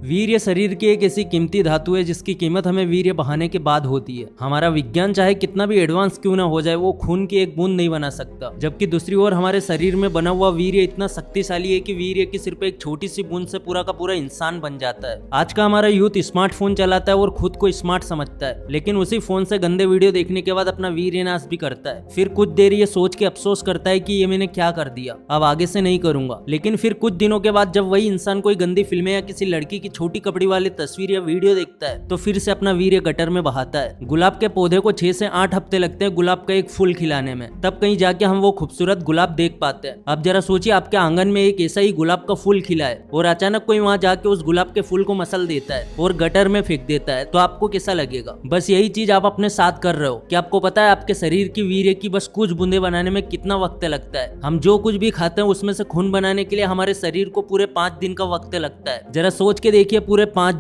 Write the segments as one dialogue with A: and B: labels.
A: वीर्य शरीर की एक ऐसी कीमती धातु है जिसकी कीमत हमें वीर्य बहाने के बाद होती है। हमारा विज्ञान चाहे कितना भी एडवांस क्यों ना हो जाए, वो खून की एक बूंद नहीं बना सकता। जबकि दूसरी ओर हमारे शरीर में बना हुआ वीर्य इतना शक्तिशाली है कि वीर्य की सिर्फ एक छोटी सी बूंद से पूरा का पूरा इंसान बन जाता है। आज का हमारा यूथ स्मार्टफोन चलाता है और खुद को स्मार्ट समझता है, लेकिन उसी फोन से गंदे वीडियो देखने के बाद अपना वीर्य नाश भी करता है। फिर कुछ देर ये सोच के अफसोस करता है कि ये मैंने क्या कर दिया, अब आगे से नहीं करूंगा। लेकिन फिर कुछ दिनों के बाद जब वही इंसान कोई गंदी फिल्में या किसी लड़की की छोटी कपड़ी वाली तस्वीर या वीडियो देखता है तो फिर से अपना वीर्य गटर में बहाता है। गुलाब के पौधे को 6 से 8 हफ्ते लगते हैं गुलाब का एक फूल खिलाने में, तब कहीं जाके हम वो खूबसूरत गुलाब देख पाते हैं। अब जरा सोचिए, आपके आंगन में एक ऐसा ही गुलाब का फूल खिला है और अचानक कोई वहां जाके उस गुलाब के फूल को मसल देता है और गटर में फेंक देता है, तो आपको कैसा लगेगा? बस यही चीज आप अपने साथ कर रहे हो। क्या आपको पता है आपके शरीर की वीर्य की बस कुछ बूंदे बनाने में कितना वक्त लगता है? हम जो कुछ भी खाते हैं उसमें से खून बनाने के लिए हमारे शरीर को पूरे 5 दिन का वक्त लगता है। जरा सोच के देखिए, पूरे 5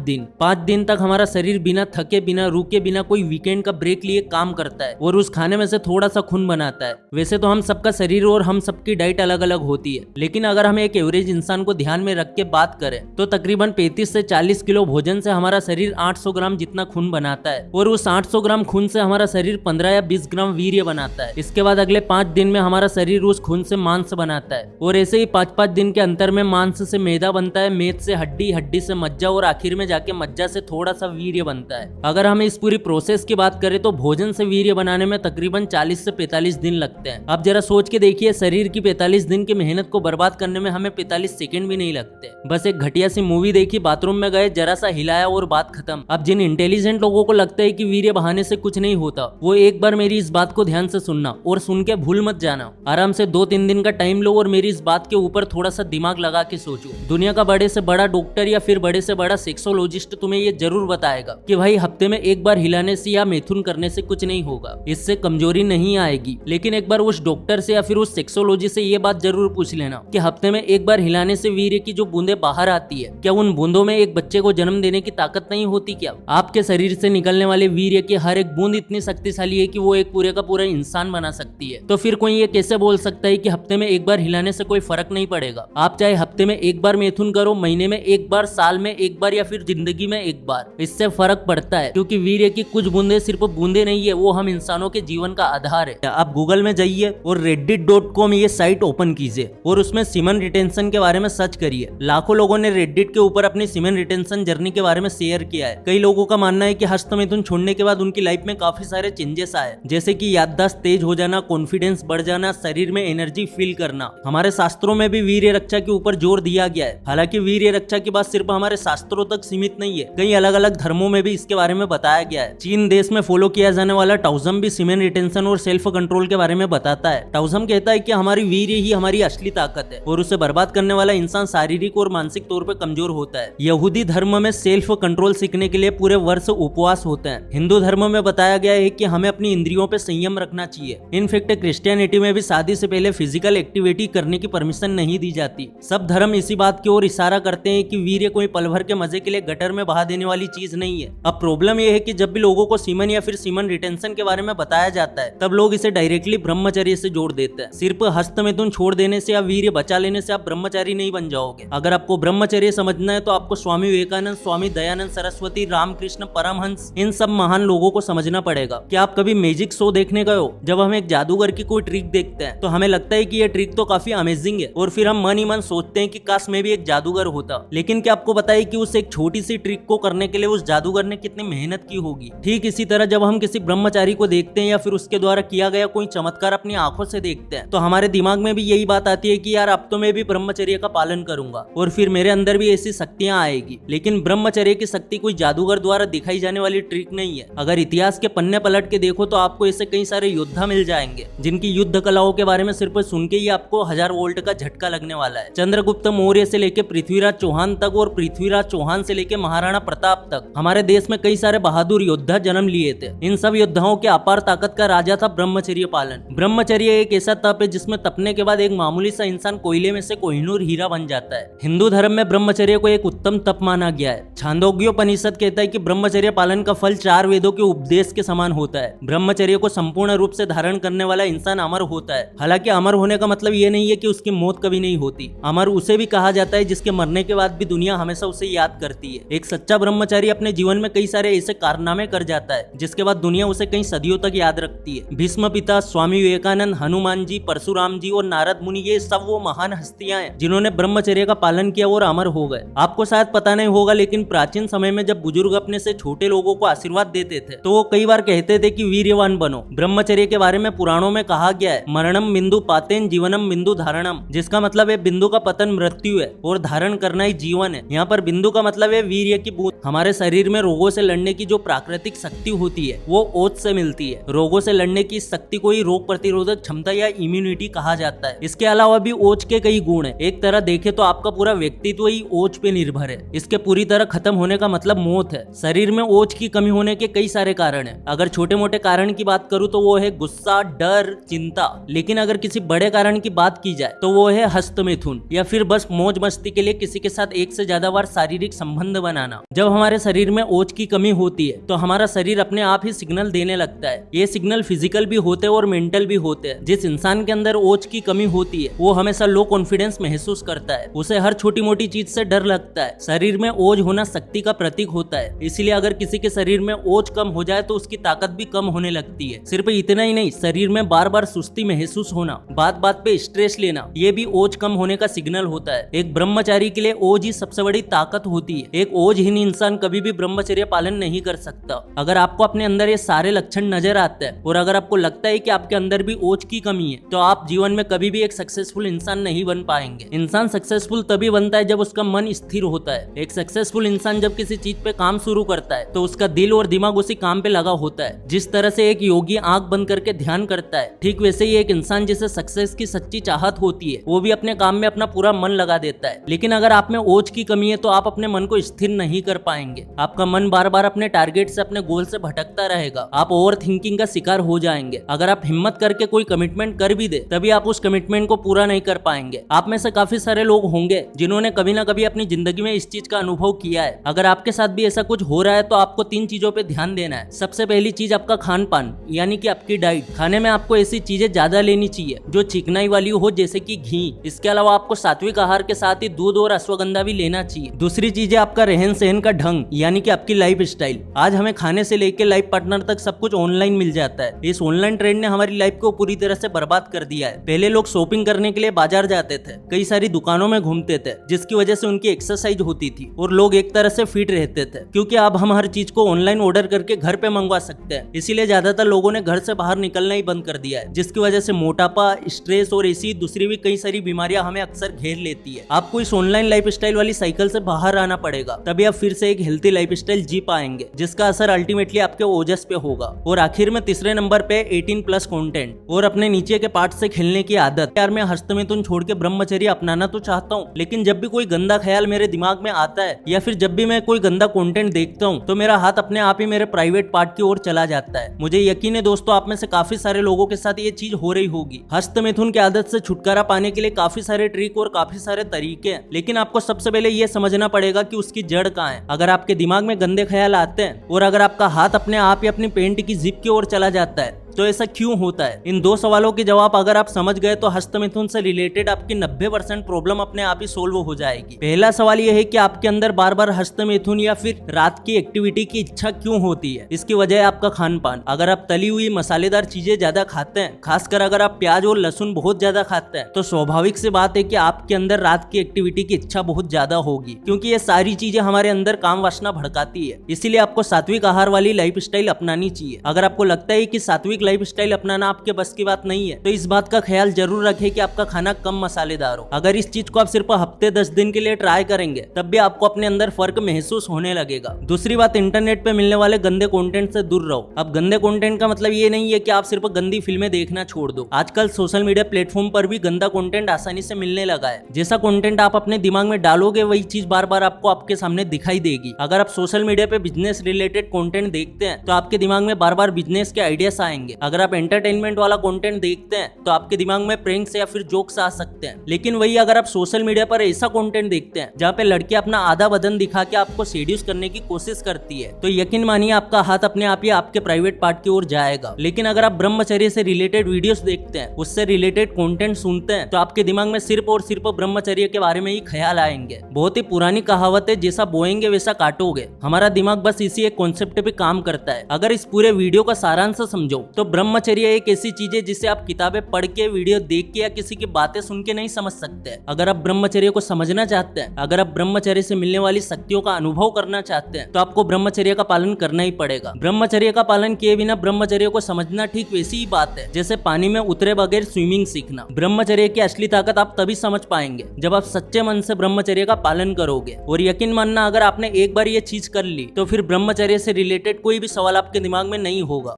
A: दिन तक हमारा शरीर बिना थके, बिना रुके, बिना कोई वीकेंड का ब्रेक लिए काम करता है और उस खाने में से थोड़ा सा खून बनाता है। वैसे तो हम सबका शरीर और हम सबकी डाइट अलग अलग होती है, लेकिन अगर हम एक एवरेज इंसान को ध्यान में रख के बात करें तो तकरीबन 35 से 40 किलो भोजन से हमारा शरीर 800 ग्राम जितना खून बनाता है और उस 800 ग्राम खून से हमारा शरीर 15 या 20 ग्राम वीर्य बनाता है। इसके बाद अगले 5 दिन में हमारा शरीर उस खून से मांस बनाता है और ऐसे ही 5-5 दिन के अंतर में मांस से मैदा बनता है, मैद से हड्डी, हड्डी से मज्जा और आखिर में जाके मज्जा से थोड़ा सा वीर्य बनता है। अगर हम इस पूरी प्रोसेस की बात करें तो भोजन से वीर्य बनाने में तकरीबन 40 से 45 दिन लगते हैं। अब जरा सोच के देखिए, शरीर की 45 दिन की मेहनत को बर्बाद करने में हमें 45 सेकंड भी नहीं लगते। बस एक घटिया सी मूवी देखी, बाथरूम में गए, जरा सा हिलाया और बात खत्म। अब जिन इंटेलिजेंट लोगों को लगता है कि वीर्य बहाने से कुछ नहीं होता, वो एक बार मेरी इस बात को ध्यान से सुनना और सुन के भूल मत जाना। आराम से 2-3 दिन का टाइम लो और मेरी इस बात के ऊपर थोड़ा सा दिमाग लगा के सोचो। दुनिया का बड़े से बड़ा डॉक्टर या फिर बड़े से बड़ा सेक्सोलॉजिस्ट तुम्हें ये जरूर बताएगा कि भाई हफ्ते में एक बार हिलाने से या मैथुन करने से कुछ नहीं होगा, इससे कमजोरी नहीं आएगी। लेकिन एक बार उस डॉक्टर से या फिर उस सेक्सोलॉजी से ये बात जरूर पूछ लेना कि हफ्ते में एक बार हिलाने से वीर्य की जो बूंदे बाहर आती है, क्या उन बूंदों में एक बच्चे को जन्म देने की ताकत नहीं होती? क्या आपके शरीर से निकलने वाले वीर्य की हर एक बूंद इतनी शक्तिशाली है कि वो एक पूरे का पूरा इंसान बना सकती है? तो फिर कोई ये कैसे बोल सकता है कि हफ्ते में एक बार हिलाने से कोई फर्क नहीं पड़ेगा? आप चाहे हफ्ते में एक बार मैथुन करो, महीने में एक बार, साल में एक बार या फिर जिंदगी में एक बार, इससे फर्क पड़ता है। क्योंकि वीर्य की कुछ बूंदे सिर्फ बूंदे नहीं है, वो हम इंसानों के जीवन का आधार है। आप गूगल में जाइए और reddit.com ये साइट ओपन कीजिए और उसमें सीमन रिटेंशन के बारे में सर्च करिए। लाखों लोगों ने रेडिट के ऊपर अपनी सीमन रिटेंशन जर्नी के बारे में शेयर किया है। कई लोगों का मानना है कि हस्तमैथुन छोड़ने के बाद उनकी लाइफ में काफी सारे चेंजेस आए, जैसे कि याददाश्त तेज हो जाना, कॉन्फिडेंस बढ़ जाना, शरीर में एनर्जी फील करना। हमारे शास्त्रों में भी वीर्य रक्षा के ऊपर जोर दिया गया है। हालांकि वीर्य रक्षा की बात सिर्फ हमारे शास्त्रों तक सीमित नहीं है, कई अलग अलग धर्मों में भी इसके बारे में बताया गया है। चीन देश में फॉलो किया जाने वाला टाओइज्म भी सीमेन रिटेंशन और सेल्फ कंट्रोल के बारे में बताता है। टाओइज्म कहता है कि हमारी वीर्य ही हमारी असली ताकत है और उसे बर्बाद करने वाला इंसान शारीरिक और मानसिक तौर पर कमजोर होता है। यहूदी धर्म में सेल्फ कंट्रोल सीखने के लिए पूरे वर्ष उपवास होते हैं। हिंदू धर्म में बताया गया है कि हमें अपनी इंद्रियों पे संयम रखना चाहिए। इनफैक्ट क्रिश्चियनिटी में भी शादी से पहले फिजिकल एक्टिविटी करने की परमिशन नहीं दी जाती। सब धर्म इसी बात की ओर इशारा करते हैं कि वीर्य कोई पल भर के मजे के लिए गटर में बहा देने वाली चीज नहीं है। अब प्रॉब्लम यह है कि जब भी लोगों को सीमन या फिर सीमन रिटेंशन के बारे में बताया जाता है, तब लोग इसे डायरेक्टली ब्रह्मचर्य से जोड़ देते हैं। सिर्फ हस्तमैथुन छोड़ देने से या वीर्य बचा लेने से आप ब्रह्मचारी नहीं बन जाओगे। अगर आपको ब्रह्मचर्य समझना है तो आपको स्वामी विवेकानंद, स्वामी दयानंद सरस्वती, रामकृष्ण परमहंस, इन सब महान लोगों को समझना पड़ेगा। क्या आप कभी मैजिक शो देखने गए हो? जब हम एक जादूगर की कोई ट्रिक देखते हैं तो हमें लगता है कि यह ट्रिक तो काफी अमेजिंग है और फिर हम मन ही मन सोचते हैं कि काश मैं भी एक जादूगर होता। लेकिन क्या आपको पता है कि उस एक छोटी सी ट्रिक को करने के लिए उस जादूगर ने कितनी मेहनत की होगी? ठीक इसी तरह जब हम किसी ब्रह्मचारी को देखते हैं या फिर उसके द्वारा किया गया कोई चमत्कार अपनी आंखों से देखते हैं तो हमारे दिमाग में भी यही बात आती है कि यार अब तो मैं भी ब्रह्मचर्य का पालन करूंगा और फिर मेरे अंदर भी ऐसी शक्तियां आएगी। लेकिन ब्रह्मचर्य की शक्ति कोई जादूगर द्वारा दिखाई जाने वाली ट्रिक नहीं है। अगर इतिहास के पन्ने पलट के देखो तो आपको ऐसे कई सारे योद्धा मिल जाएंगे जिनकी युद्ध कलाओं के बारे में सिर्फ सुन के ही आपको 1000 वोल्ट का झटका लगने वाला है। चंद्रगुप्त मौर्य से लेके पृथ्वीराज चौहान तक और पृथ्वीराज चौहान से लेके महाराणा प्रताप तक हमारे देश में कई सारे बहादुर योद्धा जन्म लिए थे। इन सब योद्धाओं के अपार ताकत का राजा था ब्रह्मचर्य पालन। ब्रह्मचर्य एक ऐसा तप है जिसमें तपने के बाद एक मामूली सा इंसान कोयले में से कोहिनूर हीरा बन जाता है। हिंदू धर्म में ब्रह्मचर्य को एक उत्तम तप माना गया है। छांदोग्योपनिषद कहता है कि ब्रह्मचर्य पालन का फल 4 वेदों के उपदेश के समान होता है। ब्रह्मचर्य को संपूर्ण रूप से धारण करने वाला इंसान अमर होता है। हालांकि अमर होने का मतलब ये नहीं है कि उसकी मौत कभी नहीं होती। अमर उसे भी कहा जाता है जिसके मरने के बाद भी दुनिया हमेशा उसे याद करती है। एक सच्चा ब्रह्मचारी अपने जीवन में कई सारे ऐसे कारनामे कर जाता है जिसके बाद दुनिया उसे कई सदियों तक याद रखती है। भीष्म पिता, स्वामी विवेकानंद, हनुमान जी, परशुराम जी और नारद मुनि, ये सब वो महान हस्तियां हैं जिन्होंने ब्रह्मचर्य का पालन किया और अमर हो गए। आपको शायद पता नहीं होगा, लेकिन प्राचीन समय में जब बुजुर्ग अपने से छोटे लोगों को आशीर्वाद देते थे तो वो कई बार कहते थे कि वीर्यवान बनो। ब्रह्मचर्य के बारे में पुराणों में कहा गया है, मरणम बिंदु पातेन जीवनम बिंदु धारणम, जिसका मतलब है बिंदु का पतन मृत्यु है और धारण करना ही जीवन है। यहाँ पर बिंदु का मतलब है वीर्य की बूंद। हमारे शरीर में रोगों से लड़ने की जो प्राकृतिक शक्ति होती है वो ओज से मिलती है। रोगों से लड़ने की शक्ति को ही रोग प्रतिरोधक क्षमता या इम्यूनिटी कहा जाता है। इसके अलावा भी ओज के कई गुण है। एक तरह देखे तो आपका पूरा व्यक्तित्व ही ओज पे निर्भर है। इसके पूरी तरह खत्म होने का मतलब मौत है। शरीर में ओज की कमी होने के कई सारे कारण है। अगर छोटे मोटे कारण की बात करूँ तो वो है गुस्सा, डर, चिंता। लेकिन अगर किसी बड़े कारण की बात की जाए तो वो है हस्तमैथुन, या फिर बस मौज मस्ती के लिए किसी के साथ एक से ज्यादा बार शारीरिक संबंध बनाना। जब हमारे शरीर में ओज की कमी होती है तो हमारा शरीर अपने आप ही सिग्नल देने लगता है। ये सिग्नल फिजिकल भी होते हैं और मेंटल भी होते हैं। जिस इंसान के अंदर ओज की कमी होती है वो हमेशा लो कॉन्फिडेंस महसूस करता है। उसे हर छोटी मोटी चीज से डर लगता है। शरीर में ओज होना शक्ति का प्रतीक होता है, इसलिए अगर किसी के शरीर में ओज कम हो जाए तो उसकी ताकत भी कम होने लगती है। सिर्फ इतना ही नहीं, शरीर में बार बार सुस्ती महसूस होना, बात बात पे स्ट्रेस लेना, ये भी ओज कम होने का सिग्नल होता है। एक ब्रह्मचारी के लिए ओज ही सबसे बड़ी ताकत होती है। एक ओजहीन इंसान कभी भी ब्रह्मचर्य पालन नहीं कर सकता। अगर आपको अपने अंदर ये सारे लक्षण नजर आते हैं और अगर आपको लगता है कि आपके अंदर भी ओज की कमी है तो आप जीवन में कभी भी एक सक्सेसफुल इंसान नहीं बन पाएंगे। इंसान सक्सेसफुल तभी बनता है जब उसका मन स्थिर होता है। एक सक्सेसफुल इंसान जब किसी चीज पे काम शुरू करता है तो उसका दिल और दिमाग उसी काम पे लगा होता है। जिस तरह से एक योगी आंख बंद करके ध्यान करता है, ठीक वैसे ही एक इंसान जिसे सक्सेस की सच्ची चाहत होती है वो भी अपने काम में अपना पूरा मन लगा देता है। लेकिन अगर आप में ओज की कमी है तो आप अपने मन को स्थिर नहीं कर पाएंगे। आपका मन बार बार अपने टारगेट से, अपने गोल से भटकता रहेगा। आप ओवर थिंकिंग का शिकार हो जाएंगे। अगर आप हिम्मत करके कोई कमिटमेंट कर भी दे तभी आप उस कमिटमेंट को पूरा नहीं कर पाएंगे। आप में से काफी सारे लोग होंगे जिन्होंने कभी ना कभी अपनी जिंदगी में इस चीज का अनुभव किया है। अगर आपके साथ भी ऐसा कुछ हो रहा है तो आपको 3 चीजों पे ध्यान देना है। सबसे पहली चीज आपका खान पान, यानी कि आपकी डाइट। खाने में आपको ऐसी चीजें ज्यादा लेनी चाहिए जो चिकनाई वाली हो, जैसे कि घी। इसके अलावा आपको सात्विक आहार के साथ ही दूध और अश्वगंधा भी लेना चाहिए। दूसरी चीज है आपका रहन सहन का ढंग, यानी कि आपकी लाइफ स्टाइल। आज हमें खाने से लेकर लाइफ पार्टनर तक सब कुछ ऑनलाइन मिल जाता है। इस ऑनलाइन ट्रेंड ने हमारी लाइफ को पूरी तरह से बर्बाद कर दिया है। पहले लोग शॉपिंग करने के लिए बाजार जाते थे, कई सारी दुकानों में घूमते थे, जिसकी वजह से उनकी एक्सरसाइज होती थी और लोग एक तरह से फिट रहते थे। क्योंकि अब हम हर चीज को ऑनलाइन ऑर्डर करके घर पे मंगवा सकते हैं, इसीलिए ज्यादातर लोगों ने घर से बाहर निकलना ही बंद कर दिया है, जिसकी वजह से मोटापा, स्ट्रेस और ऐसी दूसरी भी कई सारी बीमारियां हमें अक्सर घेर लेती है। आपको इस ऑनलाइन लाइफ स्टाइल वाली साइकिल से बाहर आना पड़ेगा, तभी आप फिर से एक हेल्थी लाइफ स्टाइल जी पाएंगे, जिसका असर अल्टीमेटली आपके ओजस पे होगा। और आखिर में तीसरे नंबर पे 18+ कंटेंट और अपने नीचे के पार्ट से खेलने की आदत। यार मैं हस्तमैथुन छोड़ के ब्रह्मचर्य अपनाना तो चाहता हूँ, लेकिन जब भी कोई गंदा ख्याल मेरे दिमाग में आता है या फिर जब भी मैं कोई गंदा कंटेंट देखता हूँ तो मेरा हाथ अपने आप ही मेरे प्राइवेट पार्ट की ओर चला जाता है। मुझे यकीन है दोस्तों, आप में से काफी सारे लोगों के साथ ये चीज हो रही होगी। हस्तमैथुन की आदत से छुटकारा पाने के लिए काफी सारे ट्रिक और काफी सारे तरीके हैं, लेकिन आपको सबसे पहले ये समझना पड़ेगा कि उसकी जड़ कहाँ है। अगर आपके दिमाग में गंदे ख्याल आते हैं और अगर आपका हाथ अपने आप ही अपनी पेंट की जिप की ओर चला जाता है तो ऐसा क्यों होता है? इन 2 सवालों के जवाब अगर आप समझ गए तो हस्तमैथुन से रिलेटेड आपकी 90% प्रॉब्लम अपने आप ही सोल्व हो जाएगी। पहला सवाल यह है कि आपके अंदर बार बार हस्तमैथुन या फिर रात की एक्टिविटी की इच्छा क्यों होती है? इसकी वजह है आपका खान पान। अगर आप तली हुई मसालेदार चीजें ज्यादा खाते हैं, खासकर अगर आप प्याज और लहसुन बहुत ज्यादा खाते हैं, तो स्वाभाविक सी बात है कि आपके अंदर रात की एक्टिविटी की इच्छा बहुत ज्यादा होगी, क्योंकि ये सारी चीजें हमारे अंदर काम वासना भड़काती है। इसीलिए आपको सात्विक आहार वाली लाइफ स्टाइल अपनानी चाहिए। अगर आपको लगता है कि सात्विक लाइफ स्टाइल अपनाना आपके बस की बात नहीं है तो इस बात का ख्याल जरूर रखें कि आपका खाना कम मसालेदार हो। अगर इस चीज को आप सिर्फ हफ्ते 10 दिन के लिए ट्राई करेंगे तब भी आपको अपने अंदर फर्क महसूस होने लगेगा। दूसरी बात, इंटरनेट पे मिलने वाले गंदे कंटेंट से दूर रहो। अब गंदे कंटेंट का मतलब ये नहीं है कि आप सिर्फ गंदी फिल्में देखना छोड़ दो। आजकल सोशल मीडिया प्लेटफॉर्म पर भी गंदा कंटेंट आसानी से मिलने लगा है। जैसा कंटेंट आप अपने दिमाग में डालोगे वही चीज बार बार आपको आपके सामने दिखाई देगी। अगर आप सोशल मीडिया पे बिजनेस रिलेटेड कंटेंट देखते हैं तो आपके दिमाग में बार बार बिजनेस के आइडियाज आएंगे अगर आप एंटरटेनमेंट वाला कंटेंट देखते हैं तो आपके दिमाग में प्रैंक्स या फिर जोक्स आ सकते हैं, लेकिन वही अगर आप सोशल मीडिया पर ऐसा कंटेंट देखते हैं जहाँ पे लड़की अपना आधा बदन दिखा के आपको सेड्यूस करने की कोशिश करती है, तो यकीन मानिए आपका हाथ अपने आप ही आपके प्राइवेट पार्ट की ओर जाएगा। लेकिन अगर आप ब्रह्मचर्य से रिलेटेड वीडियोस देखते हैं, उससे रिलेटेड कंटेंट सुनते हैं, तो आपके दिमाग में सिर्फ और सिर्फ ब्रह्मचर्य के बारे में ही ख्याल आएंगे। बहुत ही पुरानी कहावत है, जैसा बोएंगे वैसा काटोगे। हमारा दिमाग बस इसी एक कॉन्सेप्ट पे काम करता है। अगर इस पूरे वीडियो का सारांश समझो तो ब्रह्मचर्य एक ऐसी चीज है जिसे आप किताबें पढ़ के, वीडियो देख के या किसी की बातें सुन के नहीं समझ सकते। अगर आप ब्रह्मचर्य को समझना चाहते हैं, अगर आप ब्रह्मचर्य से मिलने वाली शक्तियों का अनुभव करना चाहते हैं, तो आपको ब्रह्मचर्य का पालन करना ही पड़ेगा। ब्रह्मचर्य का पालन किए बिना ब्रह्मचर्य को समझना ठीक वैसी ही बात है जैसे पानी में उतरे बगैर स्विमिंग सीखना। ब्रह्मचर्य की असली ताकत आप तभी समझ पाएंगे जब आप सच्चे मन से ब्रह्मचर्य का पालन करोगे। और यकीन मानना, अगर आपने एक बार ये चीज कर ली तो फिर ब्रह्मचर्य से रिलेटेड कोई भी सवाल आपके दिमाग में नहीं होगा।